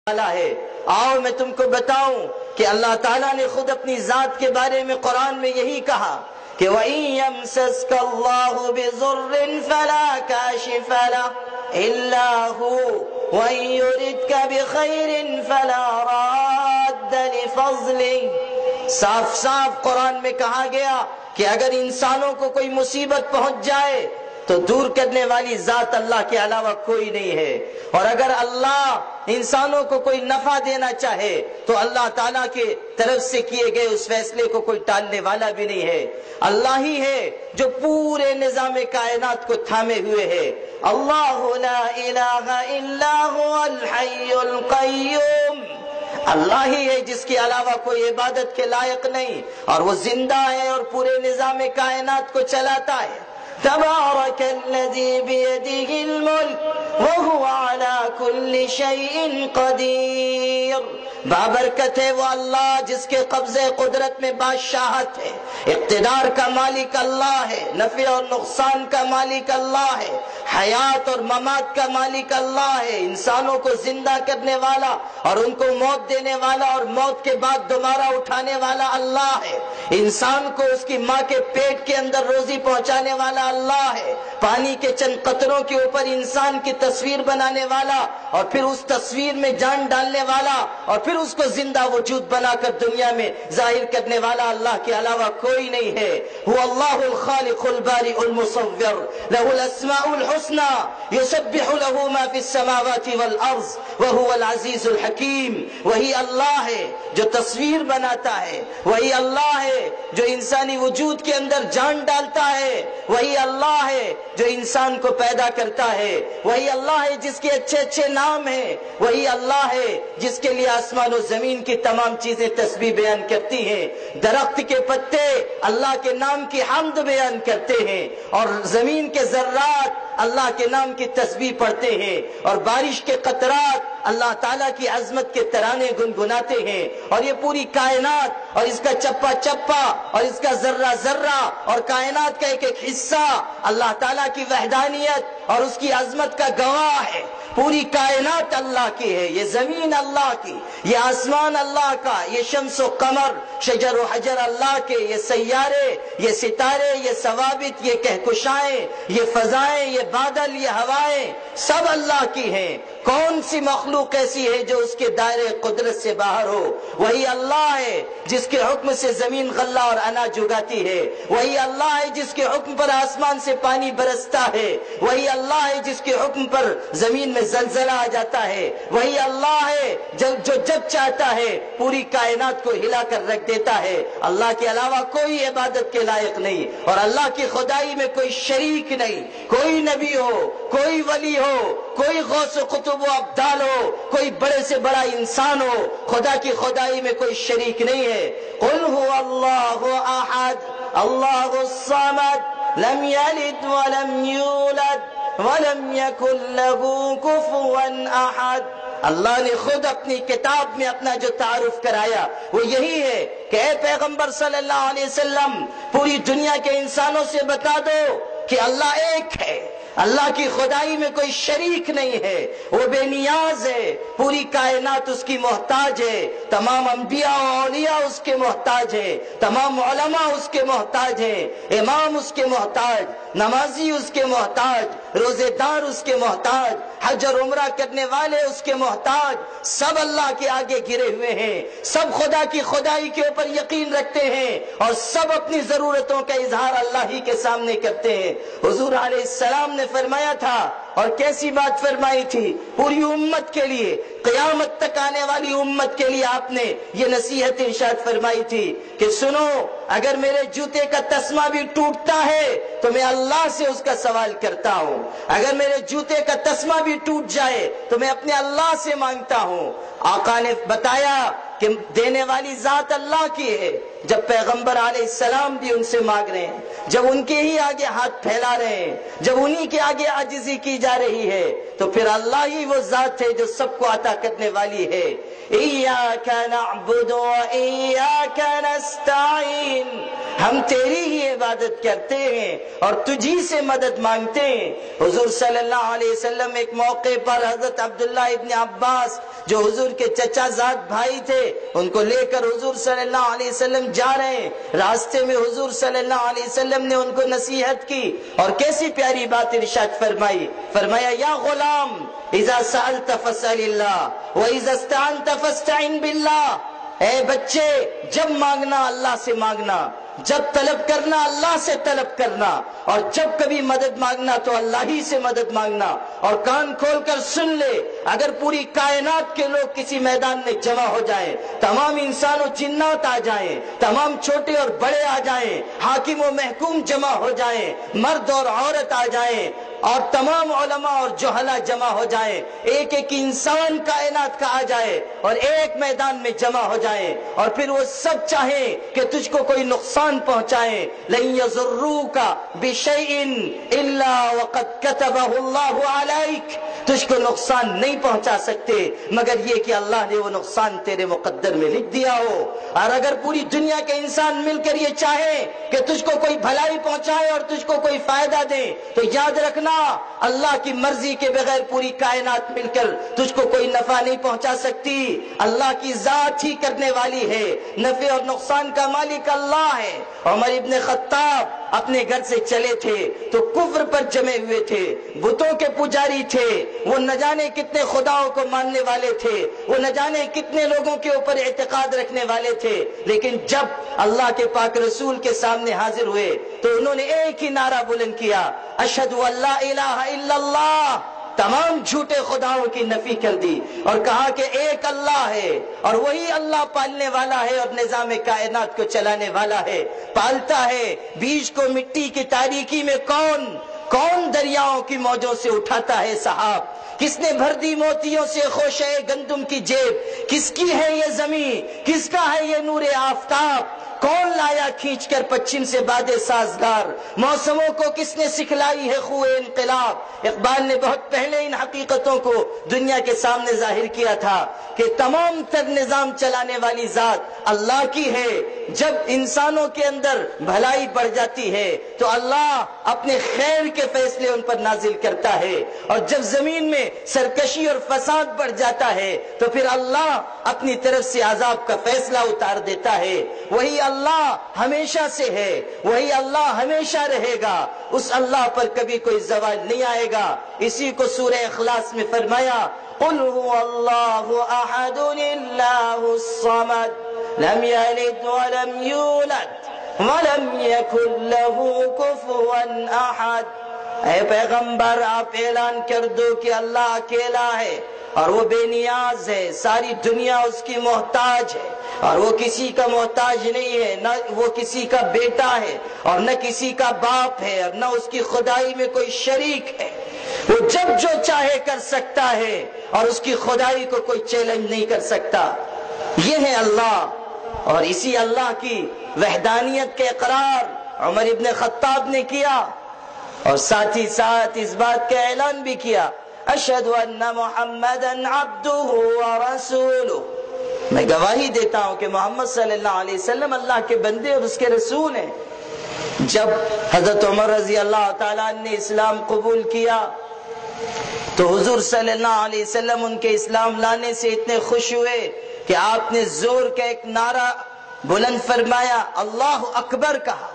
والا ہے۔ آؤ میں تم کو بتاؤں کہ اللہ تعالیٰ نے خود اپنی ذات کے بارے میں قرآن میں یہی کہا کہ وَإِن يَمْسَسْكَ اللَّهُ بِضُرٍّ فَلَا كَاشِفَ لَهُ إِلَّا هُوَ وَإِن يُرِدْكَ بِخَيْرٍ فَلَا رَادَّ لِفَضْلِهِ۔ صاف صاف قرآن میں کہا گیا کہ اگر انسانوں کو کوئی مصیبت پہنچ جائے تو دور کرنے والی ذات اللہ کے علاوہ کوئی نہیں ہے، اور اگر اللہ انسانوں کو کوئی نفع دینا چاہے تو اللہ تعالیٰ کے طرف سے کیے گئے اس فیصلے کو کوئی ٹالنے والا بھی نہیں ہے۔ اللہ ہی ہے جو پورے نظام کائنات کو تھامے ہوئے ہے۔ اللہ لا الہ الا هو الحی القیوم، اللہ ہی ہے جس کے علاوہ کوئی عبادت کے لائق نہیں، اور وہ زندہ ہے اور پورے نظام کائنات کو چلاتا ہے۔ تبارک الذی بیدہ الملک وہو علی کل شیء قدیر۔ بابرکت ہے وہ اللہ جس کے قبضے قدرت میں بادشاہت ہے، اقتدار کا مالک اللہ ہے، نفع اور نقصان کا مالک اللہ ہے، حیات اور ممات کا مالک اللہ ہے، انسانوں کو زندہ کرنے والا اور ان کو موت دینے والا اور موت کے بعد دوبارہ اٹھانے والا اللہ ہے، انسان کو اس کی ماں کے پیٹ کے اندر روزی پہنچانے والا اللہ ہے، پانی کے چند قطروں کے اوپر انسان کی تصویر بنانے والا اور پھر اس تصویر میں جان ڈالنے والا اور پھر اس کو زندہ وجود بنا کر دنیا میں ظاہر کرنے والا اللہ کے علاوہ کوئی نہیں ہے۔ هو اللہ الخالق البارئ المصور له الاسماء الحسنى يسبح له ما في السماوات والارض وهو العزیز الحکیم۔ وہی اللہ ہے جو تصویر بناتا ہے، وہی اللہ ہے جو انسانی وجود کے اندر جان ڈالتا ہے، وہی اللہ ہے جو انسان کو پیدا کرتا ہے، وہی اللہ ہے جس کے اچھے اچھے نام ہیں، وہی اللہ ہے جس کے لیے آسمان و زمین کی تمام چیزیں تسبیح بیان کرتی ہیں، درخت کے پتے اللہ کے نام کی حمد بیان کرتے ہیں، اور زمین کے ذرات اللہ کے نام کی تسبیح پڑھتے ہیں، اور بارش کے قطرات اللہ تعالیٰ کی عظمت کے ترانے گنگناتے ہیں، اور یہ پوری کائنات اور اس کا چپا چپا اور اس کا ذرہ ذرہ اور کائنات کا ایک ایک حصہ اللہ تعالیٰ کی وحدانیت اور اس کی عظمت کا گواہ ہے۔ پوری کائنات اللہ کی ہے، یہ زمین اللہ کی، یہ آسمان اللہ کا، یہ شمس و قمر شجر و حجر اللہ کے، یہ سیارے، یہ ستارے، یہ ثوابت، یہ کہکشائیں، یہ فضائیں، یہ بادل، یہ ہوائیں سب اللہ کی ہیں۔ کون سی مخلوق ایسی ہے جو اس کے دائرے قدرت سے باہر ہو؟ وہی اللہ ہے جس کے حکم سے زمین غلہ اور اناج اگاتی ہے، وہی اللہ ہے جس کے حکم پر آسمان سے پانی برستا ہے، وہی اللہ ہے جس کے حکم پر زمین میں زلزلہ آ جاتا ہے، وہی اللہ ہے جو جب چاہتا ہے پوری کائنات کو ہلا کر رکھ دیتا ہے۔ اللہ کے علاوہ کوئی عبادت کے لائق نہیں، اور اللہ کی خدائی میں کوئی شریک نہیں، کوئی نبی ہو، کوئی ولی ہو، کوئی غوث و قطب و ابدال ہو، کوئی بڑے سے بڑا انسان ہو، خدا کی خدائی میں کوئی شریک نہیں ہے۔ قل هو اللہ احد اللہ الصمد لم یلد ولم یولد وَلَمْ يَكُنْ لَهُ كُفُوًا أَحَدٌ۔ اللہ نے خود اپنی کتاب میں اپنا جو تعارف کرایا وہ یہی ہے کہ اے پیغمبر صلی اللہ علیہ وسلم پوری دنیا کے انسانوں سے بتا دو کہ اللہ ایک ہے، اللہ کی خدائی میں کوئی شریک نہیں ہے، وہ بے نیاز ہے، پوری کائنات اس کی محتاج ہے، تمام انبیاء و اولیاء اس کے محتاج ہے، تمام علماء اس کے محتاج ہیں، امام اس کے محتاج، نمازی اس کے محتاج، روزے دار اس کے محتاج، حج اور عمرہ کرنے والے اس کے محتاج، سب اللہ کے آگے گرے ہوئے ہیں، سب خدا کی خدائی کے اوپر یقین رکھتے ہیں، اور سب اپنی ضرورتوں کا اظہار اللہ ہی کے سامنے کرتے ہیں۔ حضور علیہ السلام نے فرمایا تھا، اور کیسی بات فرمائی تھی، پوری امت کے لیے، قیامت تک آنے والی امت کے لیے آپ نے یہ نصیحت ارشاد فرمائی تھی کہ سنو، اگر میرے جوتے کا تسمہ بھی ٹوٹتا ہے تو میں اللہ سے اس کا سوال کرتا ہوں، اگر میرے جوتے کا تسمہ بھی ٹوٹ جائے تو میں اپنے اللہ سے مانگتا ہوں۔ آقا نے بتایا کہ دینے والی ذات اللہ کی ہے، جب پیغمبر علیہ السلام بھی ان سے مانگ رہے ہیں، جب ان کے ہی آگے ہاتھ پھیلا رہے ہیں، جب انہی کے آگے عاجزی کی جا رہی ہے، تو پھر اللہ ہی وہ ذات ہے جو سب کو عطا کرنے والی ہے۔ ایاک نعبد و ایاک نستعین، ہم تیری ہی عبادت کرتے ہیں اور تجھی سے مدد مانگتے ہیں۔ حضور صلی اللہ علیہ وسلم ایک موقع پر حضرت عبداللہ ابن عباس جو حضور کے چچا زاد بھائی تھے، ان کو لے کر حضور صلی اللہ علیہ وسلم جا رہے ہیں، راستے میں حضور صلی اللہ علیہ وسلم نے ان کو نصیحت کی اور کیسی پیاری بات ارشاد فرمائی، فرمایا یا غلام اذا سألت فاسأل اللہ واذا استعنت فاستعن باللہ، اے بچے جب مانگنا اللہ سے مانگنا، جب طلب کرنا اللہ سے طلب کرنا، اور جب کبھی مدد مانگنا تو اللہ ہی سے مدد مانگنا۔ اور کان کھول کر سن لے، اگر پوری کائنات کے لوگ کسی میدان میں جمع ہو جائیں، تمام انسان و جنات آ جائیں، تمام چھوٹے اور بڑے آ جائیں، حاکم و محکوم جمع ہو جائیں، مرد اور عورت آ جائیں، اور تمام علماء اور جہلا جمع ہو جائیں، ایک ایک انسان کائنات کا آ جائے اور ایک میدان میں جمع ہو جائیں، اور پھر وہ سب چاہیں کہ تجھ کو کوئی نقصان پہنچائیں، لن یضروک بشیء الا وقد کتبہ اللہ علیک، تجھ کو نقصان نہیں پہنچا سکتے مگر یہ کہ اللہ نے وہ نقصان تیرے مقدر میں لکھ دیا ہو۔ اور اگر پوری دنیا کے انسان مل کر یہ چاہے کہ تجھ کو کوئی بھلائی پہنچائے اور تجھ کو کوئی فائدہ دے، تو یاد رکھنا اللہ کی مرضی کے بغیر پوری کائنات مل کر تجھ کو کوئی نفع نہیں پہنچا سکتی۔ اللہ کی ذات ہی کرنے والی ہے، نفع اور نقصان کا مالک اللہ ہے۔ عمر ابن خطاب اپنے گھر سے چلے تھے تو کفر پر جمے ہوئے تھے، بتوں کے پجاری تھے، وہ نہ جانے کتنے خداؤں کو ماننے والے تھے، وہ نہ جانے کتنے لوگوں کے اوپر اعتقاد رکھنے والے تھے، لیکن جب اللہ کے پاک رسول کے سامنے حاضر ہوئے تو انہوں نے ایک ہی نعرہ بلند کیا، اشہد ان لا الہ الا اللہ، تمام جھوٹے خداؤں کی نفی کر دی اور کہا کہ ایک اللہ ہے اور وہی اللہ پالنے والا ہے اور نظام کائنات کو چلانے والا ہے، پالتا ہے۔ بیج کو مٹی کی تاریکی میں کون دریاؤں کی موجوں سے اٹھاتا ہے سحاب، کس نے بھر دی موتیوں سے خوشے گندم کی جیب، کس کی ہے یہ زمین، کس کا ہے یہ نور آفتاب، کون لایا کھینچ کر پچھم سے باد سازگار، موسموں کو کس نے سکھلائی ہے خوئے انقلاب۔ اقبال نے بہت پہلے ان حقیقتوں کو دنیا کے سامنے ظاہر کیا تھا کہ تمام تر نظام چلانے والی ذات اللہ کی ہے۔ جب انسانوں کے اندر بھلائی بڑھ جاتی ہے تو اللہ اپنے خیر کے فیصلے ان پر نازل کرتا ہے، اور جب زمین میں سرکشی اور فساد بڑھ جاتا ہے تو پھر اللہ اپنی طرف سے عذاب کا فیصلہ اتار دیتا ہے۔ وہی اللہ ہمیشہ سے ہے، وہی اللہ ہمیشہ رہے گا، اس اللہ پر کبھی کوئی زوال نہیں آئے گا۔ اسی کو سورہ اخلاص میں فرمایا، قل هو اللہ احد اللہ الصمد لم یلد ولم یولد ولم یکن له کفوا احد۔ اے پیغمبر آپ اعلان کر دو کہ اللہ اکیلا ہے اور وہ بے نیاز ہے، ساری دنیا اس کی محتاج ہے اور وہ کسی کا محتاج نہیں ہے، نہ وہ کسی کا بیٹا ہے اور نہ کسی کا باپ ہے اور نہ اس کی خدائی میں کوئی شریک ہے، وہ جب جو چاہے کر سکتا ہے اور اس کی خدائی کو کوئی چیلنج نہیں کر سکتا۔ یہ ہے اللہ، اور اسی اللہ کی وحدانیت کے اقرار عمر ابن خطاب نے کیا، اور ساتھ ہی ساتھ اس بات کا اعلان بھی کیا، اشہد ان محمدا عبدہ ورسولہ، میں گواہی دیتا ہوں کہ محمد صلی اللہ علیہ وسلم اللہ کے بندے اور اس کے رسول ہیں۔ جب حضرت عمر رضی اللہ تعالیٰ عنہ نے اسلام قبول کیا تو حضور صلی اللہ علیہ وسلم ان کے اسلام لانے سے اتنے خوش ہوئے کہ آپ نے زور کا ایک نعرہ بلند فرمایا، اللہ اکبر کہا،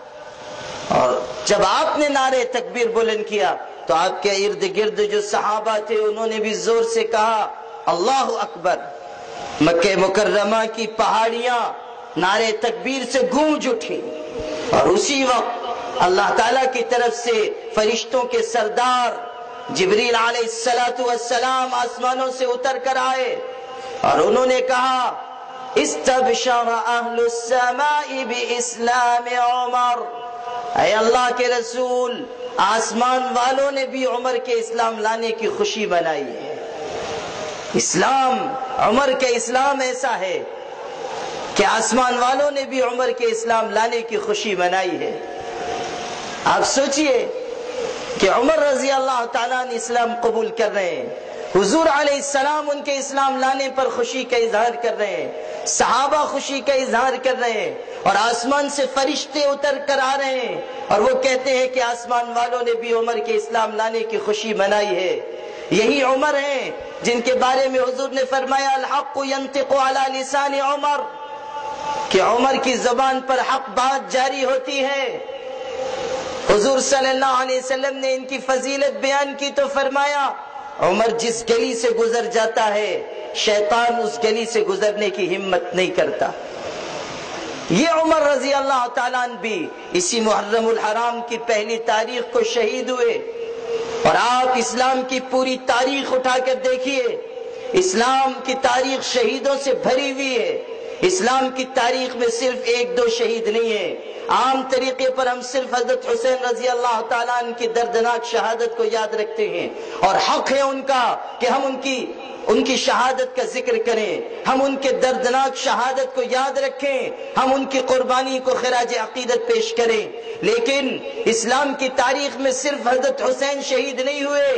اور جب آپ نے نعرے تکبیر بلند کیا تو آپ کے ارد گرد جو صحابہ تھے انہوں نے بھی زور سے کہا اللہ اکبر۔ مکہ مکرمہ کی پہاڑیاں نعرے تکبیر سے گونج اٹھی، اور اسی وقت اللہ تعالیٰ کی طرف سے فرشتوں کے سردار جبریل علیہ السلام آسمانوں سے اتر کر آئے اور انہوں نے کہا استبشر اہل السماء باسلام عمر، اے اللہ کے رسول آسمان والوں نے بھی عمر کے اسلام لانے کی خوشی منائی ہے۔ اسلام، عمر کے اسلام ایسا ہے کہ آسمان والوں نے بھی عمر کے اسلام لانے کی خوشی منائی ہے۔ آپ سوچئے کہ عمر رضی اللہ تعالیٰ نے اسلام قبول کر رہے ہیں، حضور علیہ السلام ان کے اسلام لانے پر خوشی کا اظہار کر رہے ہیں، صحابہ خوشی کا اظہار کر رہے ہیں، اور آسمان سے فرشتے اتر کر آ رہے ہیں اور وہ کہتے ہیں کہ آسمان والوں نے بھی عمر کے اسلام لانے کی خوشی منائی ہے۔ یہی عمر ہیں جن کے بارے میں حضور نے فرمایا الحق ينطق على لسان عمر، کہ عمر کی زبان پر حق بات جاری ہوتی ہے۔ حضور صلی اللہ علیہ وسلم نے ان کی فضیلت بیان کی تو فرمایا عمر جس گلی سے گزر جاتا ہے شیطان اس گلی سے گزرنے کی ہمت نہیں کرتا۔ یہ عمر رضی اللہ تعالیٰ عنہ بھی اسی محرم الحرام کی پہلی تاریخ کو شہید ہوئے، اور آپ اسلام کی پوری تاریخ اٹھا کر دیکھیے، اسلام کی تاریخ شہیدوں سے بھری ہوئی ہے۔ اسلام کی تاریخ میں صرف ایک دو شہید نہیں ہے، عام طریقے پر ہم صرف حضرت حسین رضی اللہ تعالیٰ عنہ کی دردناک شہادت کو یاد رکھتے ہیں، اور حق ہے ان کا کہ ہم ان کی شہادت کا ذکر کریں، ہم ان کے دردناک شہادت کو یاد رکھیں، ہم ان کی قربانی کو خراج عقیدت پیش کریں۔ لیکن اسلام کی تاریخ میں صرف حضرت حسین شہید نہیں ہوئے،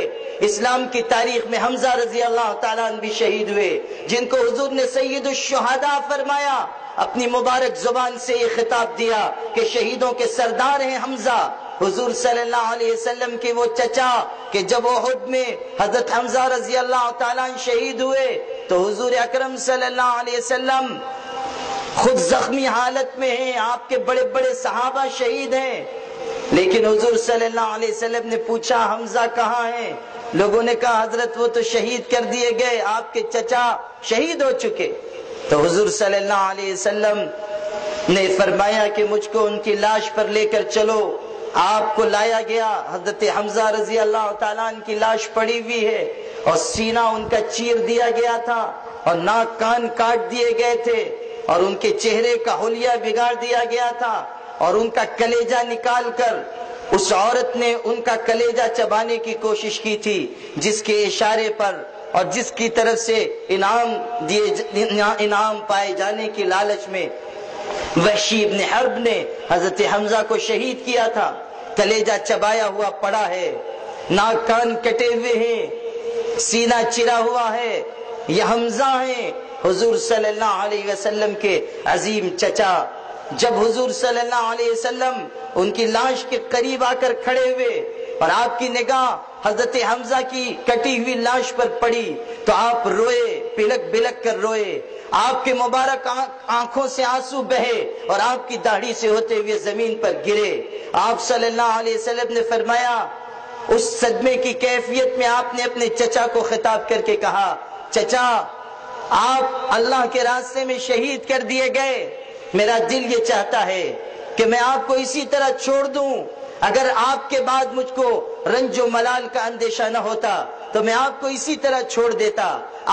اسلام کی تاریخ میں حمزہ رضی اللہ تعالیٰ عنہ بھی شہید ہوئے، جن کو حضور نے سید الشہداء فرمایا، اپنی مبارک زبان سے یہ خطاب دیا کہ شہیدوں کے سردار ہیں حمزہ۔ حضور صلی اللہ علیہ وسلم کے وہ چچا کہ جب احد میں حضرت حمزہ رضی اللہ تعالیٰ عنہ شہید ہوئے تو حضور اکرم صلی اللہ علیہ وسلم خود زخمی حالت میں ہیں، آپ کے بڑے بڑے صحابہ شہید ہیں، لیکن حضور صلی اللہ علیہ وسلم نے پوچھا حمزہ کہاں ہیں؟ لوگوں نے کہا حضرت وہ تو شہید کر دیے گئے، آپ کے چچا شہید ہو چکے۔ تو حضور صلی اللہ علیہ وسلم نے فرمایا کہ مجھ کو ان کی لاش پر لے کر چلو۔ آپ کو لایا گیا، حضرت حمزہ رضی اللہ تعالیٰ عنہ کی لاش پڑی ہوئی ہے، اور سینہ ان کا چیر دیا گیا تھا، اور ناک کان کاٹ دیے گئے تھے، اور ان کے چہرے کا حلیہ بگاڑ دیا گیا تھا، اور ان کا کلیجہ نکال کر اس عورت نے ان کا کلیجہ چبانے کی کوشش کی تھی، جس کے اشارے پر اور جس کی طرف سے انعام پائے جانے کی لالچ میں وحشی ابن حرب نے حضرت حمزہ کو شہید کیا تھا۔ کلیجہ چبایا ہوا پڑا ہے، ناک کان کٹے ہوئے ہیں، سینہ چرا ہوا ہے، یہ حمزہ ہیں حضور صلی اللہ علیہ وسلم کے عظیم چچا۔ جب حضور صلی اللہ علیہ وسلم ان کی لاش کے قریب آ کر کھڑے ہوئے اور آپ کی نگاہ حضرت حمزہ کی کٹی ہوئی لاش پر پڑی تو آپ روئے، بلک بلک کر روئے، آپ کے مبارک آنکھوں سے آنسو بہے اور آپ کی داڑھی سے ہوتے ہوئے زمین پر گرے۔ آپ صلی اللہ علیہ وسلم نے فرمایا، اس صدمے کی کیفیت میں آپ نے اپنے چچا کو خطاب کر کے کہا، چچا آپ اللہ کے راستے میں شہید کر دیے گئے، میرا دل یہ چاہتا ہے کہ میں آپ کو اسی طرح چھوڑ دوں، اگر آپ کے بعد مجھ کو رنج و ملال کا اندیشہ نہ ہوتا تو میں آپ کو اسی طرح چھوڑ دیتا،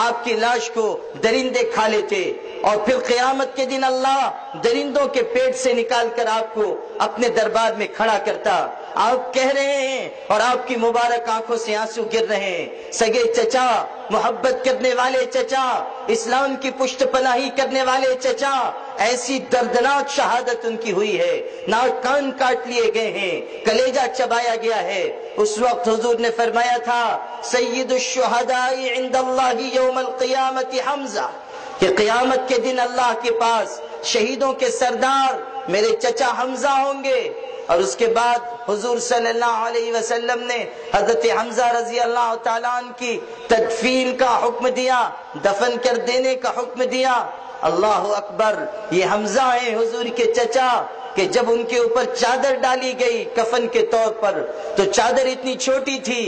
آپ کی لاش کو درندے کھا لیتے، اور پھر قیامت کے دن اللہ درندوں کے پیٹ سے نکال کر آپ کو اپنے دربار میں کھڑا کرتا۔ آپ کہہ رہے ہیں اور آپ کی مبارک آنکھوں سے آنسو گر رہے ہیں، سگے چچا، محبت کرنے والے چچا، اسلام کی پشت پناہی کرنے والے چچا، ایسی دردناک شہادت ان کی ہوئی ہے، ناک کان کاٹ لیے گئے ہیں، کلیجہ چبایا گیا ہے۔ اس وقت حضور نے فرمایا تھا، سید الشہداء عند اللہ یوم القیامت حمزہ، کہ قیامت کے دن اللہ کے پاس شہیدوں کے سردار میرے چچا حمزہ ہوں گے۔ اور اس کے بعد حضور صلی اللہ علیہ وسلم نے حضرت حمزہ رضی اللہ تعالیٰ عنہ کی تدفین کا حکم دیا، دفن کر دینے کا حکم دیا۔ اللہ اکبر، یہ حمزہ ہیں حضور کے چچا کہ جب ان کے اوپر چادر ڈالی گئی کفن کے طور پر تو چادر اتنی چھوٹی تھی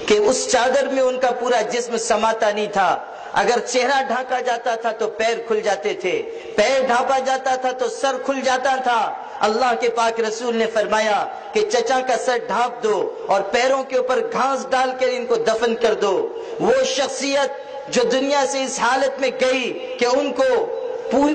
کہ اس چادر میں ان کا پورا جسم سماتا نہیں تھا۔ اگر چہرہ ڈھانکا جاتا تھا تو پیر کھل جاتے تھے، پیر ڈھانپا جاتا تھا تو سر کھل جاتا تھا۔ اللہ کے پاک رسول نے فرمایا کہ چچا کا سر ڈھانپ دو اور پیروں کے اوپر گھاس ڈال کر ان کو دفن کر دو۔ وہ شخصیت جو دنیا سے اس حالت میں گئی کہ ان کو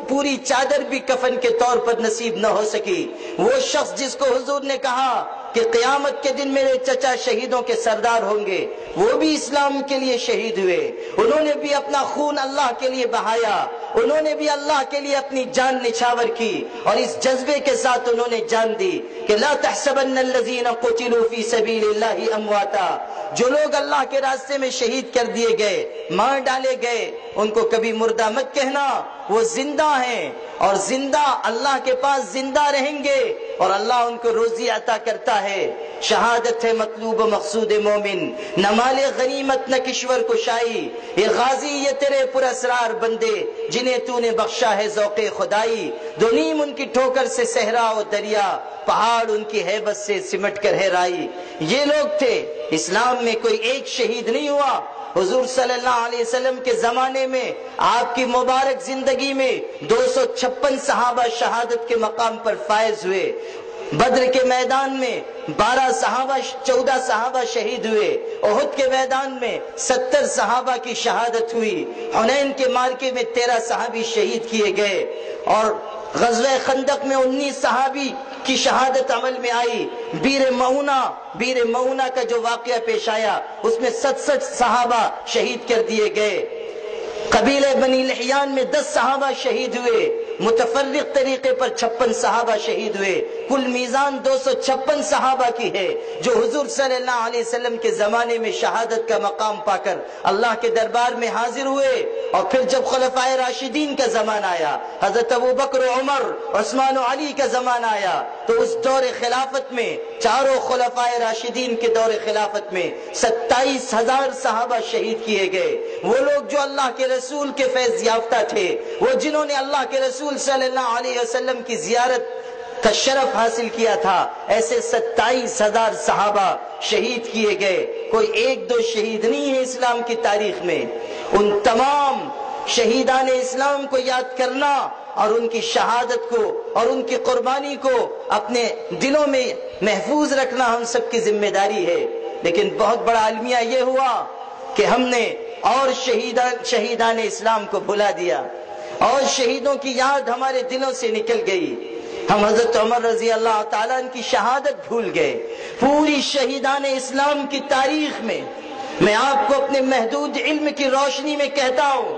پوری چادر بھی کفن کے طور پر نصیب نہ ہو سکی، وہ شخص جس کو حضور نے کہا کہ قیامت کے دن میرے چچا شہیدوں کے سردار ہوں گے، وہ بھی اسلام کے لیے شہید ہوئے، انہوں نے بھی اپنا خون اللہ کے لیے بہایا، انہوں نے بھی اللہ کے لیے اپنی جان نچھاور کی اور اس جذبے کے ساتھ انہوں نے جان دی کہ لا تحسبن الذین قتلوا فی سبیل اللہ امواتا، جو لوگ اللہ کے راستے میں شہید کر دیے گئے، مار ڈالے گئے، ان کو کبھی مردہ مت کہنا، وہ زندہ ہیں اور زندہ اللہ کے پاس زندہ رہیں گے اور اللہ ان کو روزی عطا کرتا ہے۔ شہادت ہے مطلوب و مقصود مومن، نہ مال غنیمت نہ کشور کشائی، یہ غازی یہ تیرے پراسرار بندے جنہیں تو نے بخشا ہے ذوق خدائی، دو نیم ان کی ٹھوکر سے صحرا و دریا، پہاڑ ان کی ہیبت سے سمٹ کر ہے رائی۔ یہ لوگ تھے، اسلام میں کوئی ایک شہید نہیں ہوا۔ حضور صلی اللہ علیہ وسلم کے زمانے میں آپ کی مبارک زندگی میں 256 صحابہ شہادت کے مقام پر فائز ہوئے۔ بدر کے میدان میں 14 صحابہ شہید ہوئے، احد کے میدان میں 70 صحابہ کی شہادت ہوئی، حنین کے معرکے میں 13 صحابی شہید کیے گئے اور غزوہ خندق میں 19 صحابی کی شہادت عمل میں آئی۔ بیر معونہ کا جو واقعہ پیش آیا اس میں 67 صحابہ شہید کر دیے گئے۔ قبیلہ بنی لحیان میں 10 صحابہ شہید ہوئے، متفرق طریقے پر 56 صحابہ شہید ہوئے، کل میزان 256 صحابہ کی ہے جو حضور صلی اللہ علیہ وسلم کے زمانے میں شہادت کا مقام پا کر اللہ کے دربار میں حاضر ہوئے۔ اور پھر جب خلفائے راشدین کا زمانہ آیا، حضرت ابوبکر عمر عثمان و علی کا زمانہ آیا، تو اس دور خلافت میں چاروں خلفائے راشدین کے دور خلافت میں 27,000 صحابہ شہید کیے گئے۔ وہ لوگ جو اللہ کے رسول کے فیض یافتہ تھے، وہ جنہوں نے اللہ کے رسول صلی اللہ علیہ وسلم کی زیارت کا شرف حاصل کیا تھا، ایسے 27,000 صحابہ شہید کیے گئے۔ کوئی ایک دو شہید نہیں ہے اسلام کی تاریخ میں۔ ان تمام شہیدان اسلام کو یاد کرنا اور ان کی شہادت کو اور ان کی قربانی کو اپنے دلوں میں محفوظ رکھنا ہم سب کی ذمہ داری ہے۔ لیکن بہت بڑا المیہ یہ ہوا کہ ہم نے اور شہیدان اسلام کو بھلا دیا اور شہیدوں کی یاد ہمارے دلوں سے نکل گئی۔ ہم حضرت عمر رضی اللہ تعالیٰ عنہ کی شہادت بھول گئے۔ پوری شہیدان اسلام کی تاریخ میں میں آپ کو اپنے محدود علم کی روشنی میں کہتا ہوں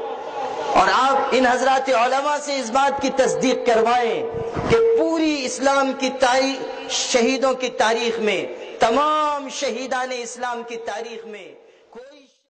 اور آپ ان حضرات علماء سے اس بات کی تصدیق کروائیں کہ پوری اسلام کی تاریخ، شہیدوں کی تاریخ میں، تمام شہیدان اسلام کی تاریخ میں